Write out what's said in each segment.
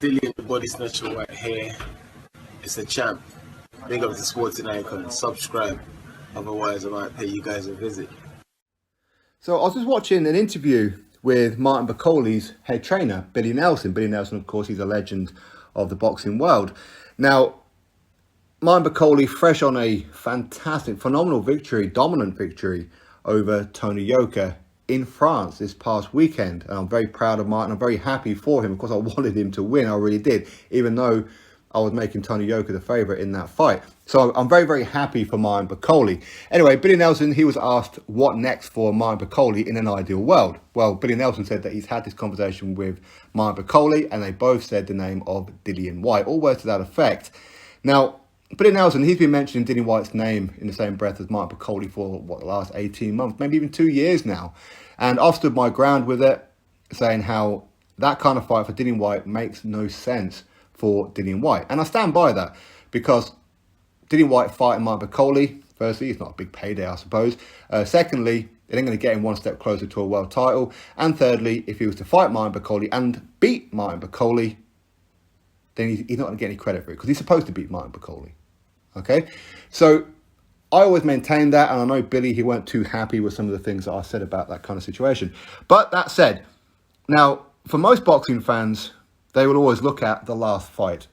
Dillian the Body Snatcher White here. It's a champ. Big up to Sporting Icon. Subscribe. Otherwise, I might pay you guys a visit. So I was just watching an interview with Martin Bakole's head trainer, Billy Nelson. Billy Nelson, of course, he's a legend of the boxing world. Now, Martin Bakole, fresh on a fantastic, phenomenal victory, dominant victory over Tony Yoka in France this past weekend. And I'm very proud of Martin. I'm very happy for him. Of course, I wanted him to win. I really did, even though I was making Tony Yoka the favourite in that fight. So I'm very, very happy for Martin Bakole. Anyway, Billy Nelson, he was asked what next for Martin Bakole in an ideal world. Well, Billy Nelson said that he's had this conversation with Martin Bakole, and they both said the name of Dillian Whyte. All words to that effect. Now, Billy Nelson, he's been mentioning Dillian Whyte's name in the same breath as Martin Bakole for, the last 18 months, maybe even 2 years now. And I've stood my ground with it, saying how that kind of fight for Dillian Whyte makes no sense for Dillian Whyte. And I stand by that, because Dillian Whyte fighting Martin Bakole, firstly, it's not a big payday, I suppose. Secondly, it ain't going to get him one step closer to a world title. And thirdly, if he was to fight Martin Bakole and beat Martin Bakole, then he's not going to get any credit for it, because he's supposed to beat Martin Bakole. Okay, so I always maintained that, and I know Billy, he weren't too happy with some of the things that I said about that kind of situation. But that said, now, for most boxing fans, they will always look at the last fight,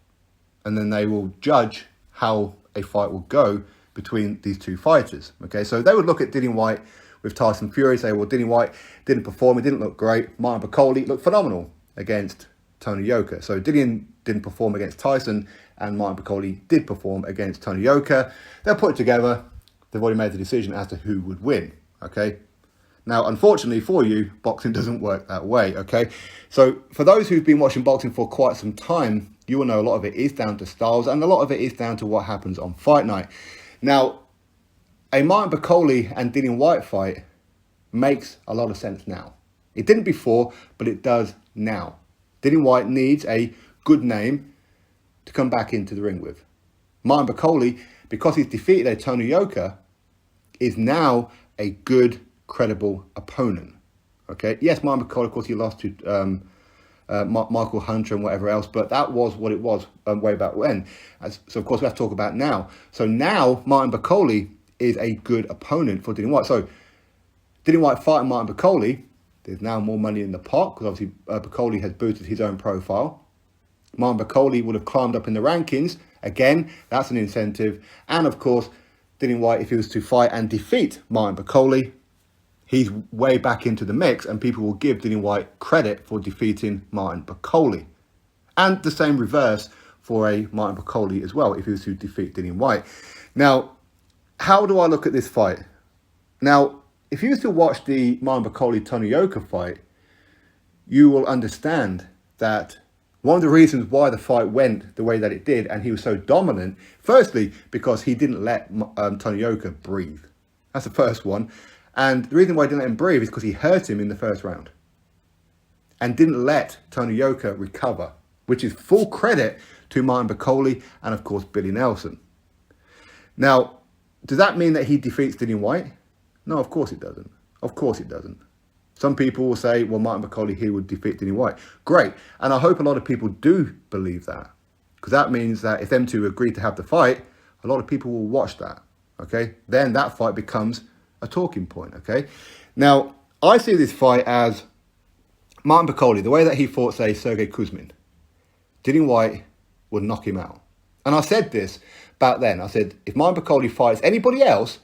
and then they will judge how a fight will go between these two fighters. Okay, so they would look at Dillian Whyte with Tyson Fury, say, well, Dillian Whyte didn't perform, he didn't look great. Martin Bakole looked phenomenal against Tony Yoka. So Dillian didn't perform against Tyson, and Martin Bakole did perform against Tony Yoka. They'll put it together. They've already made the decision as to who would win. Okay. Now, unfortunately for you, boxing doesn't work that way. Okay. So for those who've been watching boxing for quite some time, you will know a lot of it is down to styles, and a lot of it is down to what happens on fight night. Now, a Martin Bakole and Dillian Whyte fight makes a lot of sense now. It didn't before, but it does now. Dillian Whyte needs a good name to come back into the ring with. Martin Bakole, because he's defeated a Tony Yoka, is now a good, credible opponent. Okay, yes, Martin Bakole, of course, he lost to Michael Hunter and whatever else, but that was what it was way back when. So, of course, we have to talk about now. So now, Martin Bakole is a good opponent for Dillian Whyte. So, Dillian Whyte fighting Martin Bakole, there's now more money in the pot, because obviously Bakole has boosted his own profile. Martin Bakole would have climbed up in the rankings. Again, that's an incentive. And of course, Dillian Whyte, if he was to fight and defeat Martin Bakole, he's way back into the mix, and people will give Dillian Whyte credit for defeating Martin Bakole. And the same reverse for a Martin Bakole as well, if he was to defeat Dillian Whyte. Now, how do I look at this fight? Now, if you was to watch the Martin Bakole-Tony Yoka fight, you will understand that one of the reasons why the fight went the way that it did, and he was so dominant, firstly, because he didn't let Tony Yoka breathe. That's the first one. And the reason why he didn't let him breathe is because he hurt him in the first round and didn't let Tony Yoka recover, which is full credit to Martin Bakole and, of course, Billy Nelson. Now, does that mean that he defeats Dillian Whyte? No, of course it doesn't. Of course it doesn't. Some people will say, well, Martin Bakole, he would defeat Dillian Whyte. Great. And I hope a lot of people do believe that, because that means that if them two agree to have the fight, a lot of people will watch that. Okay. Then that fight becomes a talking point. Okay. Now, I see this fight as Martin Bakole, the way that he fought, say, Sergey Kuzmin, Dillian Whyte would knock him out. And I said this back then. I said, if Martin Bakole fights anybody else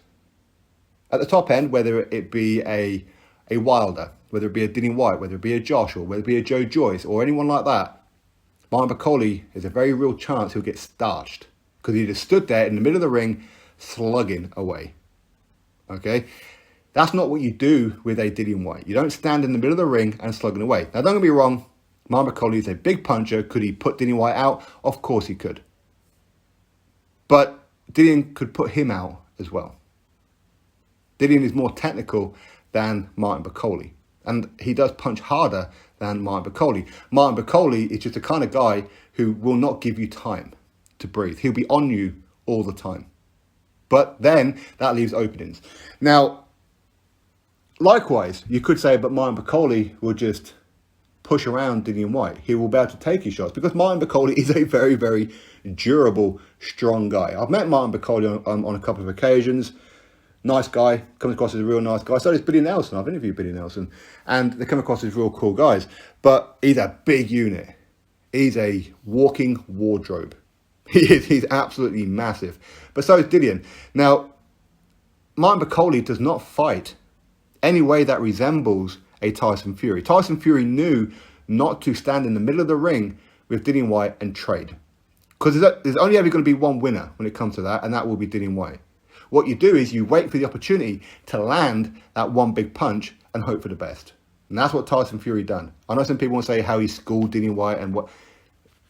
at the top end, whether it be a Wilder, whether it be a Dillian Whyte, whether it be a Josh, or whether it be a Joe Joyce, or anyone like that, Martin Bakole, there's a very real chance he'll get starched, because he just stood there in the middle of the ring slugging away. Okay? That's not what you do with a Dillian Whyte. You don't stand in the middle of the ring and slugging away. Now, don't get me wrong, Martin Bakole is a big puncher. Could he put Dillian Whyte out? Of course he could. But Dillian could put him out as well. Dillian is more technical than Martin Bakole, and he does punch harder than Martin Bakole. Martin Bakole is just the kind of guy who will not give you time to breathe. He'll be on you all the time. But then that leaves openings. Now, likewise, you could say, but Martin Bakole will just push around Dillian Whyte. He will be able to take his shots because Martin Bakole is a very, very durable, strong guy. I've met Martin Bakole on a couple of occasions. Nice guy, comes across as a real nice guy. So does Billy Nelson. I've interviewed Billy Nelson, and they come across as real cool guys. But he's a big unit. He's a walking wardrobe. He's absolutely massive. But so is Dillian. Now, Martin Bakole does not fight any way that resembles a Tyson Fury. Tyson Fury knew not to stand in the middle of the ring with Dillian Whyte and trade. Because there's only ever going to be one winner when it comes to that, and that will be Dillian Whyte. What you do is you wait for the opportunity to land that one big punch and hope for the best. And that's what Tyson Fury done. I know some people want to say how he schooled Dillian Whyte and what.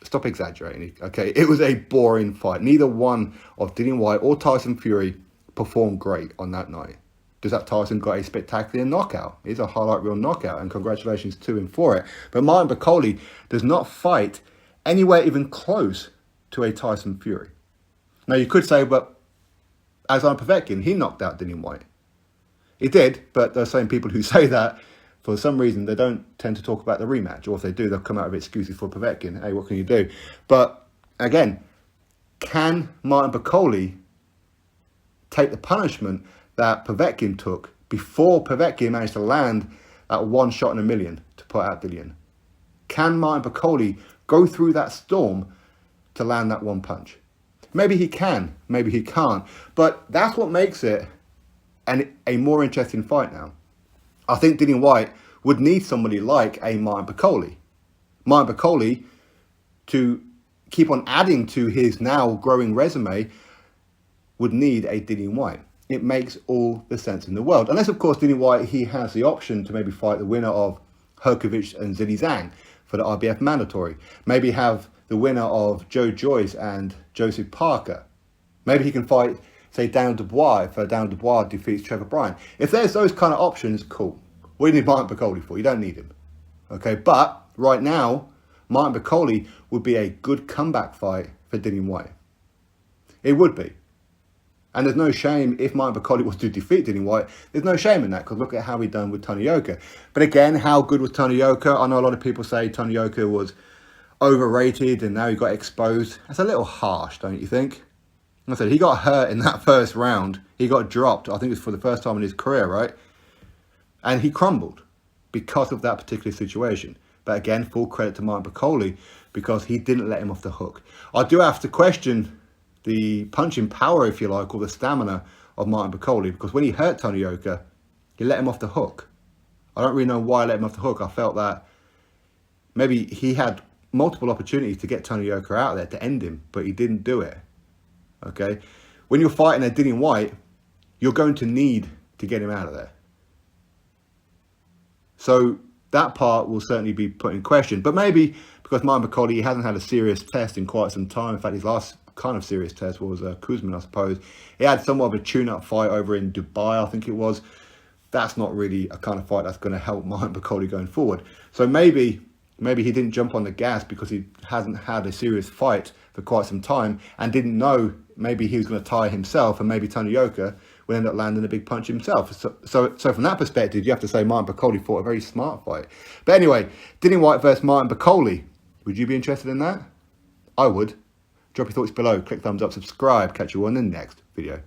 Stop exaggerating, okay? It was a boring fight. Neither one of Dillian Whyte or Tyson Fury performed great on that night. Just that Tyson got a spectacular knockout. It's a highlight reel knockout, and congratulations to him for it. But Martin Bakole does not fight anywhere even close to a Tyson Fury. Now, you could say, but Aslan Povetkin, he knocked out Dillian Whyte. He did, but there are some people who say that for some reason they don't tend to talk about the rematch, or if they do, they'll come out with excuses for Povetkin. Hey, what can you do? But again, can Martin Bakole take the punishment that Povetkin took before Povetkin managed to land that one shot in a million to put out Dillian? Can Martin Bakole go through that storm to land that one punch? Maybe he can, maybe he can't. But that's what makes it a more interesting fight now. I think Dillian Whyte would need somebody like a Martin Bakole. Martin Bakole, to keep on adding to his now growing resume, would need a Dillian Whyte. It makes all the sense in the world. Unless, of course, Dillian Whyte, he has the option to maybe fight the winner of Herkovich and Zhilei Zhang for the IBF mandatory. Maybe have the winner of Joe Joyce and Joseph Parker. Maybe he can fight, say, Daniel Dubois if Daniel Dubois defeats Trevor Bryan. If there's those kind of options, cool. What do you need Martin Bakole for? You don't need him. Okay, but right now, Martin Bakole would be a good comeback fight for Dillian Whyte. It would be. And there's no shame if Martin Bakole was to defeat Dillian Whyte. There's no shame in that, because look at how he done with Tony Yoka. But again, how good was Tony Yoka? I know a lot of people say Tony Yoka was overrated and now he got exposed. That's a little harsh, don't you think? Like I said, he got hurt in that first round. He got dropped, I think it was for the first time in his career, right? And he crumbled because of that particular situation. But again, full credit to Martin Bakole because he didn't let him off the hook. I do have to question the punching power, if you like, or the stamina of Martin Bakole, because when he hurt Tony Yoka, he let him off the hook. I don't really know why I let him off the hook. I felt that maybe he had multiple opportunities to get Tony Yoka out there to end him, but he didn't do it. Okay? When you're fighting a Dillian Whyte, you're going to need to get him out of there. So that part will certainly be put in question. But maybe because Martin Bakole, he hasn't had a serious test in quite some time. In fact, his last kind of serious test was Kuzmin, I suppose. He had somewhat of a tune-up fight over in Dubai, I think it was. That's not really a kind of fight that's going to help Martin Bakole going forward. So maybe he didn't jump on the gas because he hasn't had a serious fight for quite some time and didn't know maybe he was going to tire himself, and maybe Tony Yoka would end up landing a big punch himself. So from that perspective, you have to say Martin Bakole fought a very smart fight. But anyway, Dillian Whyte versus Martin Bakole. Would you be interested in that? I would. Drop your thoughts below, click thumbs up, subscribe. Catch you on the next video.